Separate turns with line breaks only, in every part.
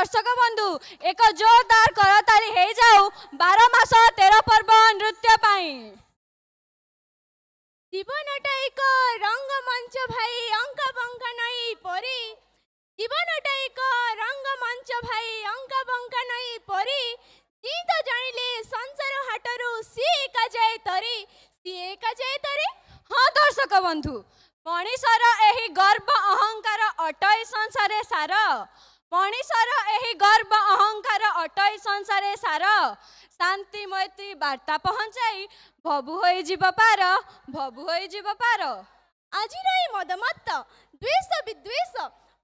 दर्शक बंधु एक जोरदार करताली हो जाऊ 12 मास 13 पर्व नृत्य पाई।
जीवनटा एक रंगमंच भाई अंक बंका नई परी। जीवनटा एक रंगमंच भाई अंक बंका नई परी। जी तो जानिले संसार हाटरू सी एका जाए तरी। सी एका जाए तरी।
हाँ दर्शक बंधु मनीषर एही गर्व अहंकार अटई संसारे सार। मनीषर एही गर्व अहंकार अटई संसारे सार। शांति मैत्री वार्ता पहुंचाई भबु होई जीव पार। भबु होई जीव पार।
आजिर ए मदमत्त द्वेष विद्वेष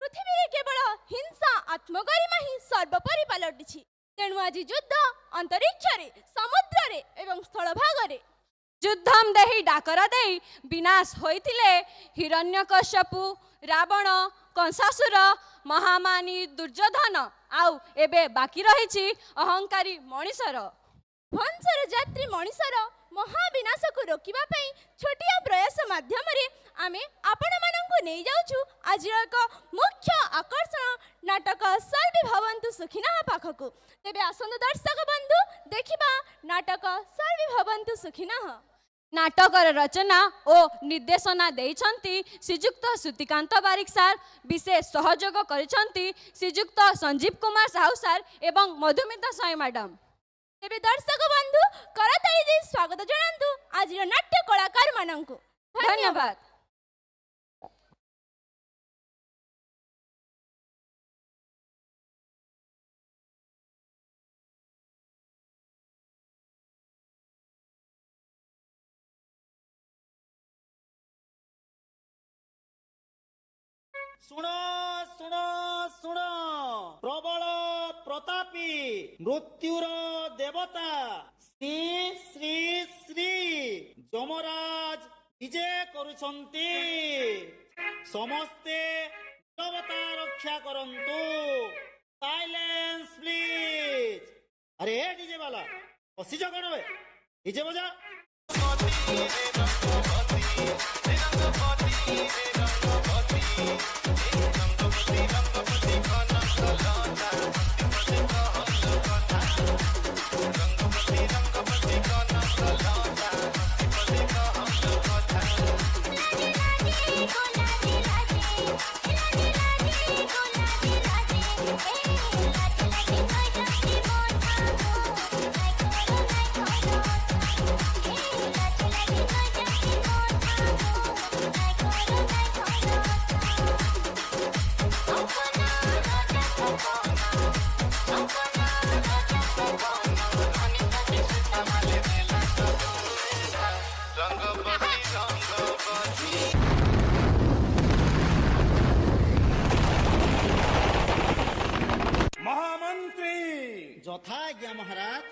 पृथ्वी केवल हिंसा आत्मगरिमा ही सर्वोपरि पलटिछि। तेणु आज युद्ध अंतरिक्ष समुद्र एवं स्थल भागरे
युद्धम देही डाकर देई विनाश होइथिले हिरण्यकश्यपु रावण कंसासुर महामानी दुर्योधन आउ एबे बाकी रहिछि अहंकारी मनीषर।
वंशर जात्री मनीषर महाविनाश को रोकिबा पई छोटिया प्रयास माध्यम रे आमे आपण मानंकु नै जाउछु आज एक मुख्य आकर्षण नाटक सर्वे भवन्तु सुखिनः पाखकु। तेबे आसंद दर्शक बंधु देखिबा नाटक सर्वे भवन्तु सुखिनः।
नाटकर रचना और निर्देशना देइछंती श्रीजुक्त श्रुतिकांत बारिक सार। विशेष सहयोग करिछंती श्रीजुक्त संजीव कुमार साहू सार एवं मधुमिता साई मैडम।
तेबे दर्शक बंधु करताली दे स्वागत जणांतु आज नाट्य कलाकार मानंकु।
धन्यवाद।
शुण शुण शुण प्रबल प्रतापी मृत्युर देवता श्री श्री श्री यमराज विजय करुछंती। समस्ते देवता रक्षा करंतु। Silence please. अरे डीजे वाला बसी जा कौन डीजे बजा। यथाज्ञा महाराज।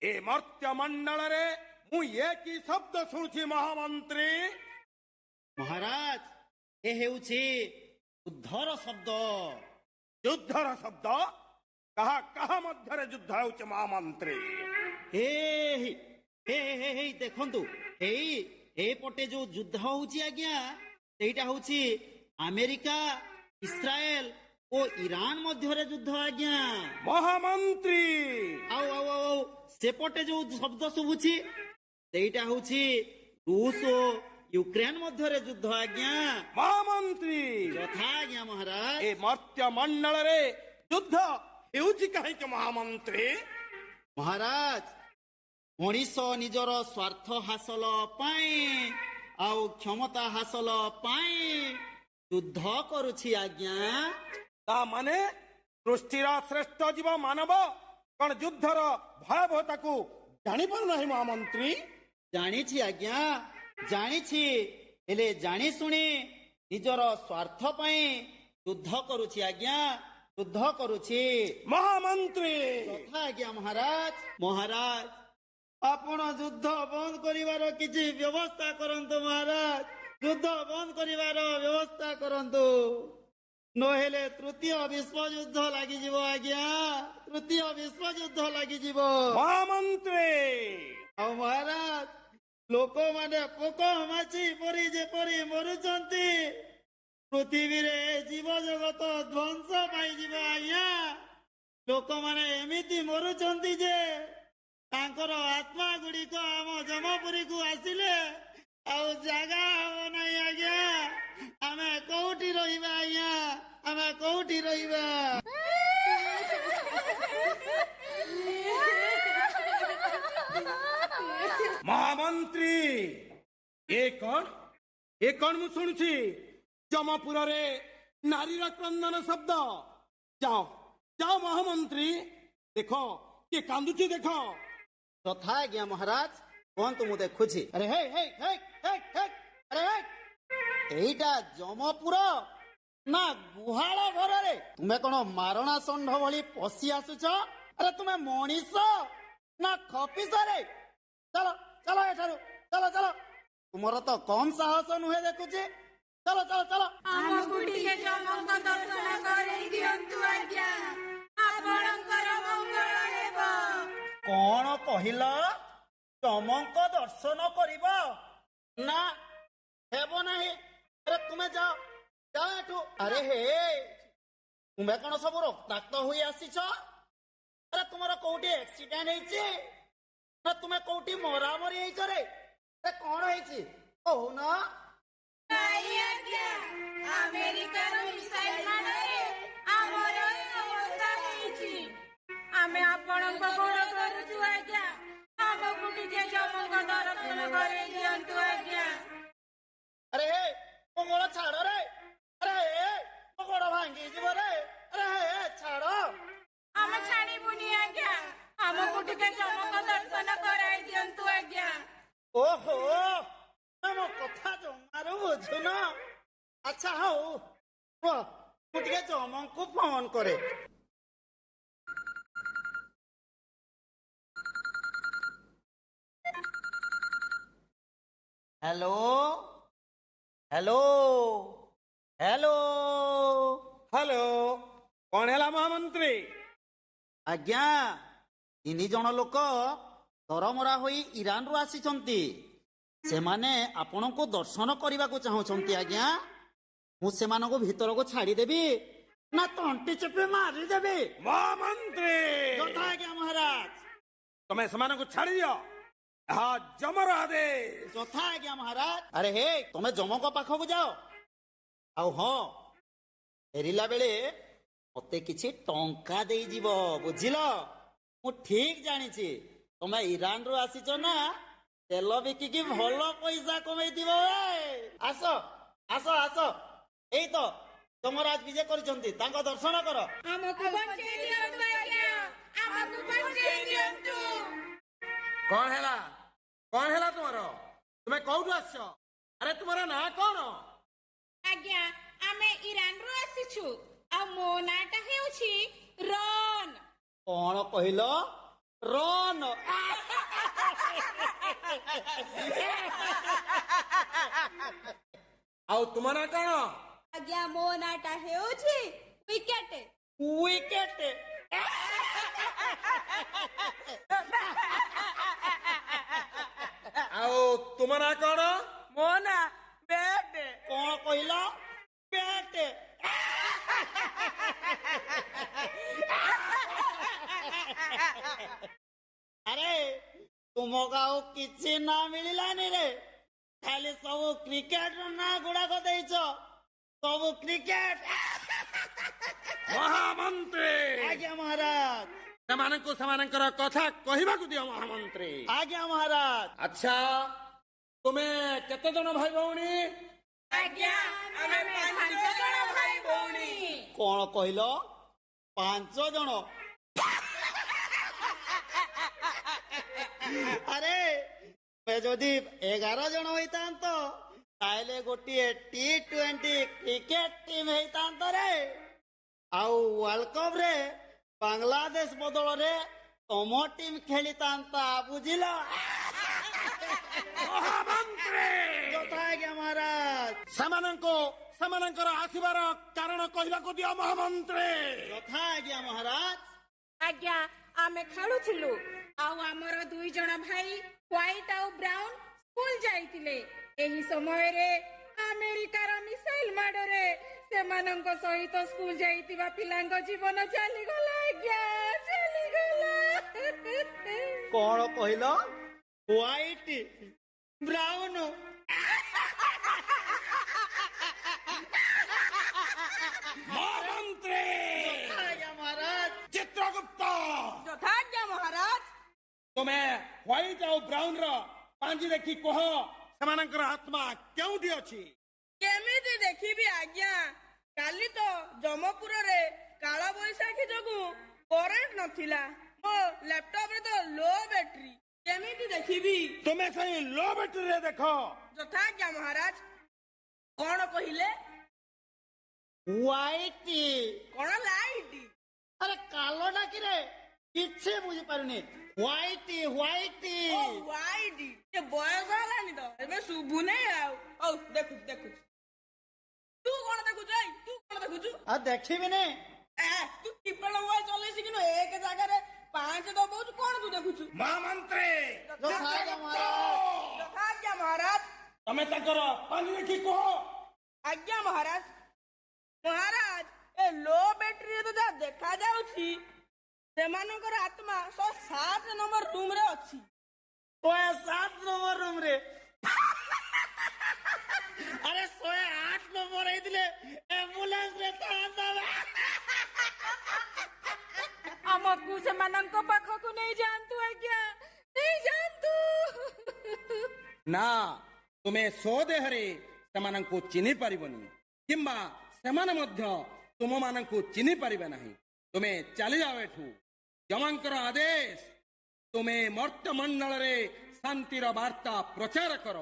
ए मर्त्य मंडल रे मु एक ही शब्द शुणुछि महामंत्री।
महाराज ए हेउछि युद्धर शब्द।
युद्धर शब्द कहा कहा मध्यरे युद्ध हेउछि महामंत्री।
हे हे हे हे देखंतु ए पटे जो युद्ध होउछि आज्ञा सेटा होउछि अमेरिका इस्राएल ओ ईरान मध्यरे युद्ध आज्ञा।
महामंत्री
आओ आओ आओ सेपटे जो शब्द शुभुछि सेटा होउछि रूस ओ यूक्रेन मध्यरे युद्ध आज्ञा।
महामंत्री
यथाज्ञा महाराज।
ए मर्त्य मंडल रे युद्ध हेउछि काहेकि महामंत्री।
महाराज मनीष निजर स्वार्थ हासिल पाई आउ क्षमता हासिल पाई युद्ध करुछि आज्ञा।
ता माने सृष्टिर श्रेष्ठ जीव मानव कौन युद्धर भयावहता को जानी पार नहीं महामंत्री।
जानिछि आज्ञा जानिछि हेले जानी सुनी निजर स्वार्थ पाई युद्ध करुछि आज्ञा युद्ध करुछि
महामंत्री।
तथा आज्ञा महाराज। महाराज आपण युद्ध बंद करिवार किछि व्यवस्था करंतु महाराज। युद्ध बंद करिवार व्यवस्था करंतु नहेले तृतीय विश्व युद्ध लागि जीव आज्ञा। तृतीय विश्व युद्ध लागि जीव
महामंत्री।
आ महाराज लोक माने पोक माची परी जे परी मरुचंती पृथ्वी रे जीव जगत ध्वंस पाई जीव आज्ञा। ଲୋକମାନେ ଏମିତି ମରୁଛନ୍ତି ଯେ ତାଙ୍କର ଆତ୍ମା ଗୁଡ଼ିକ ଆମ ଜମପୁରୀକୁ ଆସିଲେ ଆଉ ଜାଗା ହବ ନାହିଁ ଆଜ୍ଞା। ଆମେ କୋଉଠି ରହିବା ଆଜ୍ଞା? ଆମେ କୋଉଠି ରହିବା?
ମହାମନ୍ତ୍ରୀ ଏ କଣ ମୁଁ ଶୁଣୁଛି? ଜମପୁରରେ ନାରୀର କ୍ରନ୍ଦନ ଶବ୍ଦ। ଯାଅ ଯାଅ ମହାମନ୍ତ୍ରୀ, ଦେଖ କିଏ କାନ୍ଦୁଛି ଦେଖ।
ତଥା ଆଜ୍ଞା ମହାରାଜ, କୁହନ୍ତୁ ମୁଁ ଦେଖୁଛି। ଆରେ ହେ ହେ ହେ ହେ ହେ ଆରେ ହେ, ଏଇଟା ଜମପୁର ନା ଗୁହାଳ ଘରରେ? ତୁମେ କଣ ମାରଣା ଷଣ୍ଢ ଭଳି ପଶି ଆସୁଛ? ଆରେ ତୁମେ ମଣିଷ ନା ଖପିସରେ? ଚାଲ ଚାଲ ଏଠାରୁ, ଚାଲ ଚାଲ। ତୁମର ତ କମ ସାହସ ନୁହେଁ ଦେଖୁଛି। ଚାଲ ଚାଲ ଚାଲ।
ଆମକୁ ଟିକେ ଚମକ ଦର୍ଶନ କରେଇ ଦିଅନ୍ତୁ ଆଜ୍ଞା, ଆପଣଙ୍କର ମଙ୍ଗଳ ହେବ।
କଣ କହିଲ? ଚମଙ୍କ ଦର୍ଶନ କରିବ? ନା, ହେବ ନାହିଁ। ଆରେ ତୁମେ ଯାଅ ଯାଅ ଏଠୁ। ଆରେ ହେ, ତୁମେ କଣ ସବୁ ରକ୍ତାକ୍ତ ହୋଇ ଆସିଛ? ଆରେ ତୁମର କୋଉଠି ଆକ୍ସିଡେଣ୍ଟ ହେଇଛି ନା ତୁମେ କୋଉଠି ମରାମରି ହେଇଛ ରେ? ଆରେ କଣ ହେଇଛି କହୁନ?
ନାଇଁ ଆଜ୍ଞା, ଆମେରିକାର ମିସାଇଲ ମାଡ଼ରେ ଆମର ଏ ଅବସ୍ଥା ହେଇଛି। ଆମେ ଆପଣଙ୍କ ଗୋଡ଼ ଧରୁଛୁ ଆଜ୍ଞା, ଆମକୁ ଟିକେ ଚମକ ଦର୍ଶନ କରେଇ ଦିଅନ୍ତୁ ଆଜ୍ଞା।
ଆରେ ହେ, ମୋ ଗୋଡ଼ ଛାଡ଼ ରେ। ଆରେ ହେ, ମୋ ଗୋଡ଼ ଭାଙ୍ଗି ଯିବ ରେ। ଆରେ ହେ, ଛାଡ଼।
ଆମେ ଛାଡ଼ିବୁନି ଆଜ୍ଞା, ଆମକୁ ଟିକେ ଚମକ ଦର୍ଶନ କରାଇ ଦିଅନ୍ତୁ ଆଜ୍ଞା।
ଓହୋ, ମୋ କଥା ଜମାରୁ ବୁଝୁନ। ଆଚ୍ଛା ହଉ, ରୁହ, ମୁଁ ଟିକେ ଜମଙ୍କୁ ଫୋନ କରେ। Hello hello hello.
ହ୍ୟାଲୋ, କଣ ହେଲା ମହାମନ୍ତ୍ରୀ?
ଆଜ୍ଞା, 3 ଜଣ ଲୋକ ତରମରା ହୋଇ ଇରାନରୁ ଆସିଛନ୍ତି। ସେମାନେ ଆପଣଙ୍କୁ ଦର୍ଶନ କରିବାକୁ ଚାହୁଁଛନ୍ତି ଆଜ୍ଞା। ମୁଁ ସେମାନଙ୍କୁ ଭିତରକୁ ଛାଡ଼ିଦେବି ନା ତଣ୍ଟି ଚିପି ମାରିଦେବି?
ମହାମନ୍ତ୍ରୀ,
ଯଥା ଆଜ୍ଞା ମହାରାଜ।
ତମେ ସେମାନଙ୍କୁ ଛାଡ଼ି ଦିଅ, ଏହା ଜମର ଆଦେଶ।
ଯଥା ଆଜ୍ଞା ମହାରାଜ। ଆରେ ହେ, ତମେ ଜମଙ୍କ ପାଖକୁ ଯାଅ। ଆଉ ହଁ, ଫେରିଲା ବେଳେ ମତେ କିଛି ଟଙ୍କା ଦେଇଯିବ, ବୁଝିଲ? ମୁଁ ଠିକ ଜାଣିଛି ତମେ ଇରାନରୁ ଆସିଛ ନା, ତେଲ ବିକିକି ଭଲ ପଇସା କମେଇଥିବ। ଆସ ଆସ ଆସ, ଏଇ ତ ଯମରାଜ ବିଜେ କରିଛନ୍ତି, ତାଙ୍କ ଦର୍ଶନ କର।
ଆମକୁ ବଞ୍ଚେଇ ଦିଅନ୍ତୁ ଆଜ୍ଞା, ଆମକୁ ବଞ୍ଚେଇ ଦିଅନ୍ତୁ।
କଣ ହେଲା? କଣ ହେଲା ତୁମର? ତୁମେ କୋଉଠୁ ଆସିଛ? ଆରେ ତୁମର ନାଁ କଣ?
ଆଜ୍ଞା, ଆମେ ଇରାନରୁ ଆସିଛୁ, ଆଉ ମୋ ନାଁଟା ହେଉଛି ରନ୍।
କଣ କହିଲ? ରନ?
ଆଉ ତୁମ ନାଁ କଣ?
ଆଜ୍ଞା, ମୋ ନାଁଟା ହେଉଛି ୱିକେଟ୍।
ୱିକେଟ?
ଆଉ ତୁମ ନାଁ କଣ?
ମୋ ନା ବେଟ୍।
କଣ କହିଲ? ବ୍ୟାଟ? ଆରେ ତୁମକୁ ଆଉ କିଛି ନା ମିଳିଲାନି ରେ, ଖାଲି ସବୁ କ୍ରିକେଟ ର ନାଁ ଗୁଡାକ ଦେଇଛ। ସବୁ କ୍ରିକେଟ।
ମହାମନ୍ତ୍ରୀ,
ଆଜ୍ଞା ମହାରାଜ।
ସେମାନଙ୍କୁ ସେମାନଙ୍କର କଥା କହିବାକୁ ଦିଅ ମହାମନ୍ତ୍ରୀ।
ଆଜ୍ଞା ମହାରାଜ।
ଆଚ୍ଛା, ତୁମେ କେତେ ଜଣ ଭାଇ ଭଉଣୀ?
ଆଜ୍ଞା, ଆମେ 5 ଜଣ ଭାଇ ଭଉଣୀ।
କଣ କହିଲ? 5 ଜଣ? ଆରେ ତମେ ଯଦି 11 ଜଣ ହେଇଥାନ୍ତ ତାହେଲେ ଗୋଟିଏ T20 କ୍ରିକେଟ ଟିମ୍ ହେଇଥାନ୍ତ ରେ। ଆଉ ୱାର୍ଲଡ କପ ରେ ବାଂଲାଦେଶ ବଦଳରେ ତମ ଟିମ୍ ଖେଳିଥାନ୍ତା, ବୁଝିଲ?
ମହାମନ୍ତ୍ରୀ,
ଯଥା ଆଜ୍ଞା ମହାରାଜ।
ସେମାନଙ୍କୁ ସେମାନଙ୍କର ଆସିବାର କାରଣ କହିବାକୁ ଦିଅ ମହାମନ୍ତ୍ରୀ।
ଯଥା ଆଜ୍ଞା ମହାରାଜ।
ଆଜ୍ଞା, ଆମେ ଖେଳୁଥିଲୁ, ଆଉ ଆମର 2 ଜଣ ଭାଇ ହ୍ୱାଇଟ୍ ଆଉ ବ୍ରାଉନ୍ ସ୍କୁଲ ଯାଇଥିଲେ। ଏହି ସମୟରେ ଆମେରିକାର ମିସାଇଲ ମାଡ଼ରେ ସେମାନଙ୍କ ସହିତ ସ୍କୁଲ ଯାଇଥିବା ପିଲାଙ୍କ ଜୀବନ ଚାଲିଗଲା ଆଜ୍ଞା, ଚାଲିଗଲା।
କଣ କହିଲ? ହ୍ୱାଇଟ ବ୍ରାଉନ
ମହାମନ୍ତ୍ରୀ
ଆଜ୍ଞା ମହାରାଜ।
ଚିତ୍ରଗୁପ୍ତ,
ଯଥାଜ୍ଞା ମହାରାଜ।
ତୁମେ ହ୍ୱାଇଟ ଆଉ ବ୍ରାଉନ ର ପାଞ୍ଜି ଦେଖି କୁହ ସେମାନଙ୍କର ଆତ୍ମା କେଉଁଠି ଅଛି?
କେମିତି ଦେଖିବି ଆଜ୍ଞା, କାଲି ତ ଜମପୁରରେ କାଳ ବୈଶାଖୀ ଯୋଗୁ କରେଣ୍ଟ ନଥିଲା, ମୋ ଲ୍ୟାପଟପରେ ତ ଲୋ ବ୍ୟାଟେରୀ, କେମିତି ଦେଖିବି?
ତୁମେ ସେଇ ଲୋ ବ୍ୟାଟେରୀରେ ଦେଖ।
ଯଥାଜ୍ଞା ମହାରାଜ। କଣ କହିଲେ?
ହ୍ୱାଇଟ
କଣ ଲାଇଟ୍?
ଆରେ କାଲ ଡାକିରେ କିଛି ବୁଝିପାରୁନି। ହ୍ୱାଇଟ ହ୍ୱାଇଟ
ଓ ହ୍ୱାଇଟ୍, ଏ ବୟସ ହେଲାଣି ତ ଏବେ ଶୁଭୁନି ଆଉ। ହଉ ଦେଖୁଛି ଦେଖୁଛି। ତୁ କଣ ଦେଖୁଛୁ? ଏଇ ତୁ କଣ ଦେଖୁଛୁ?
ଆଉ ଦେଖିବିନି।
ତୁ କିପେଡ ମୋବାଇଲ ଚଲେଇଛି କିନ୍ତୁ ଏକ ଜାଗାରେ 5 ଦବାଉଛୁ, କଣ ତୁ ଦେଖୁଛୁ?
ମହାମନ୍ତ୍ରୀ
ଯଥାଜ୍ଞା ମହାରାଜ।
ଯଥାଜ୍ଞା ମହାରାଜ।
ତମେ ତାଙ୍କର ପାଞ୍ଜି ଦେଖି କୁହ।
ଆଜ୍ଞା ମହାରାଜ। ମହାରାଜ, ଏ ଲୋ ବ୍ୟାଟେରୀରେ ତ ଯାହା ଦେଖା ଯାଉଛି ସେମାନଙ୍କର ଆତ୍ମା 107 ନମ୍ବର ରୁମ ରେ ଅଛି।
107 ନମ୍ବର ରୁମ ରେ। ଆରେ 108 ନମ୍ବର ହେଇଥିଲେ ଆମ୍ବୁଲାନ୍ସ ରେ ଥାନ୍ତା।
ଆମକୁ ସେମାନଙ୍କ ପାଖକୁ ନେଇଯାଆନ୍ତୁ ଆଜ୍ଞା, ନେଇଯାଆନ୍ତୁ।
ନା, ତୁମେ ସ୍ୱଦେହରେ ସେମାନଙ୍କୁ ଚିହ୍ନି ପାରିବନି କିମ୍ବା ସେମାନେ ମଧ୍ୟ ତୁମମାନଙ୍କୁ ଚିହ୍ନି ପାରିବେ ନାହିଁ। ତୁମେ ଚାଲିଯାଅ ଏଠୁ। ଯମଙ୍କର ଆଦେଶ, ତୁମେ ମର୍ତ୍ତ୍ୟମଣ୍ଡଳରେ ଶାନ୍ତିର ବାର୍ତ୍ତା ପ୍ରଚାର କର।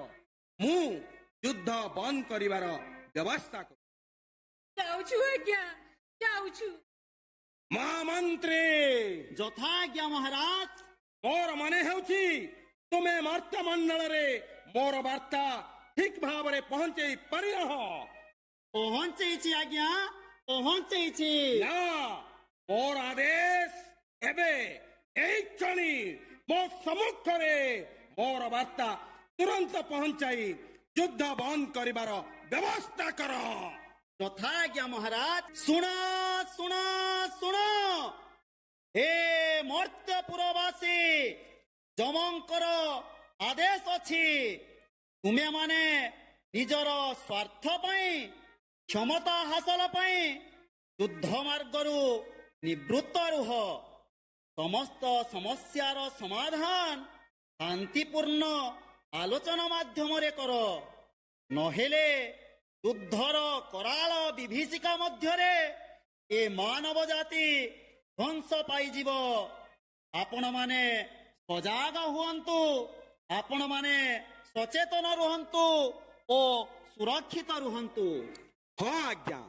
ମୁଁ ଯୁଦ୍ଧ ବନ୍ଦ କରିବାର ବ୍ୟବସ୍ଥା କରୁ।
ଯାଉଛୁ ଆଜ୍ଞା, ଯାଉଛୁ।
ମହାମନ୍ତ୍ରୀ
ଯଥାଜ୍ଞା ମହାରାଜ।
ମୋର ମନେ ହେଉଛି ତୁମେ ମର୍ତ୍ତ୍ୟମଣ୍ଡଳରେ ମୋର ବାର୍ତ୍ତା ଠିକ ଭାବରେ ପହଞ୍ଚେଇ ପାରିନାହଁ।
ପହଞ୍ଚେଇଛି ଆଜ୍ଞା, ପହଞ୍ଚେଇଛି।
ନା, ମୋର ଆଦେଶ ଏବେ ଏଇ କ୍ଷଣି ମୋ ସମ୍ମୁଖରେ ମୋର ବାର୍ତ୍ତା ତୁରନ୍ତ ପହଞ୍ଚାଇ ଯୁଦ୍ଧ ବନ୍ଦ କରିବାର ବ୍ୟବସ୍ଥା କର।
ଯଥାଜ୍ଞା ମହାରାଜ। ଶୁଣ ଶୁଣ ଶୁଣ, ହେ ମର୍ତ୍ତ୍ୟପୁରବାସୀ, ଯମଙ୍କର ଆଦେଶ ଅଛି, ତୁମେମାନେ ନିଜର ସ୍ୱାର୍ଥ ପାଇଁ, କ୍ଷମତା ହାସଲ ପାଇଁ ଯୁଦ୍ଧ ମାର୍ଗରୁ ନିବୃତ୍ତ ରୁହ। ସମସ୍ତ ସମସ୍ୟାର ସମାଧାନ ଶାନ୍ତିପୂର୍ଣ୍ଣ ଆଲୋଚନା ମାଧ୍ୟମରେ କର, ନହେଲେ ଯୁଦ୍ଧର କରାଳ ବିଭୀଷିକା ମଧ୍ୟରେ ଏ ମାନବ ଜାତି ଧ୍ୱଂସ ପାଇଯିବ। ଆପଣମାନେ ସଜାଗ ହୁଅନ୍ତୁ, ଆପଣମାନେ ସଚେତନ ରୁହନ୍ତୁ ଓ ସୁରକ୍ଷିତ ରୁହନ୍ତୁ।
ହଁ ଆଜ୍ଞା,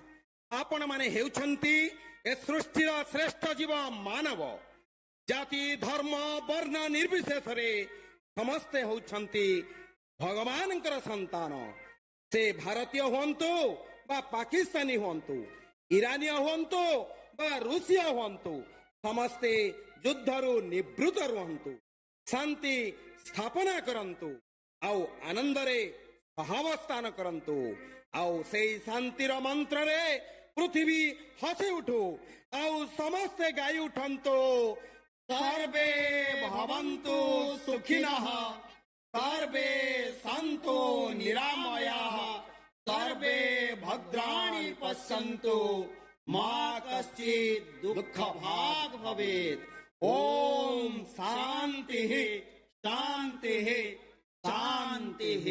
ଆପଣମାନେ ହେଉଛନ୍ତି ଏ ସୃଷ୍ଟିର ଶ୍ରେଷ୍ଠ ଜୀବ ମାନବ। ଜାତି ଧର୍ମ ବର୍ଣ୍ଣ ନିର୍ବିଶେଷରେ ସମସ୍ତେ ହେଉଛନ୍ତି ଭଗବାନଙ୍କର ସନ୍ତାନ। ସେ ଭାରତୀୟ ହୁଅନ୍ତୁ ବା ପାକିସ୍ତାନୀ ହୁଅନ୍ତୁ, ଇରାନୀୟ ହୁଅନ୍ତୁ ବା ରୁଷୀୟ ହୁଅନ୍ତୁ, ସମସ୍ତେ ଯୁଦ୍ଧରୁ ନିବୃତ୍ତ ରୁହନ୍ତୁ, ଶାନ୍ତି ସ୍ଥାପନା କରନ୍ତୁ ଆଉ ଆନନ୍ଦରେ ସହାବସ୍ଥାନ କରନ୍ତୁ। ଆଉ ସେଇ ଶାନ୍ତିର ମନ୍ତ୍ରରେ ପୃଥିବୀ ହସି ଉଠୁ ଆଉ ସମସ୍ତେ ଗାଇ ଉଠନ୍ତୁ, ସର୍ବେ ଭବନ୍ତୁ ସୁଖିନଃ, ସର୍ବେ ସନ୍ତୁ ନିରାମୟାଃ, ସର୍ବେ ଭଦ୍ରାଣି ପଶ୍ୟନ୍ତୁ, ମା କଶ୍ଚିତ୍ ଦୁଃଖ ଭାଗ ଭବେତ୍। ଓମ୍ ଶାନ୍ତିଃ ଶାନ୍ତିଃ ଶାନ୍ତିଃ।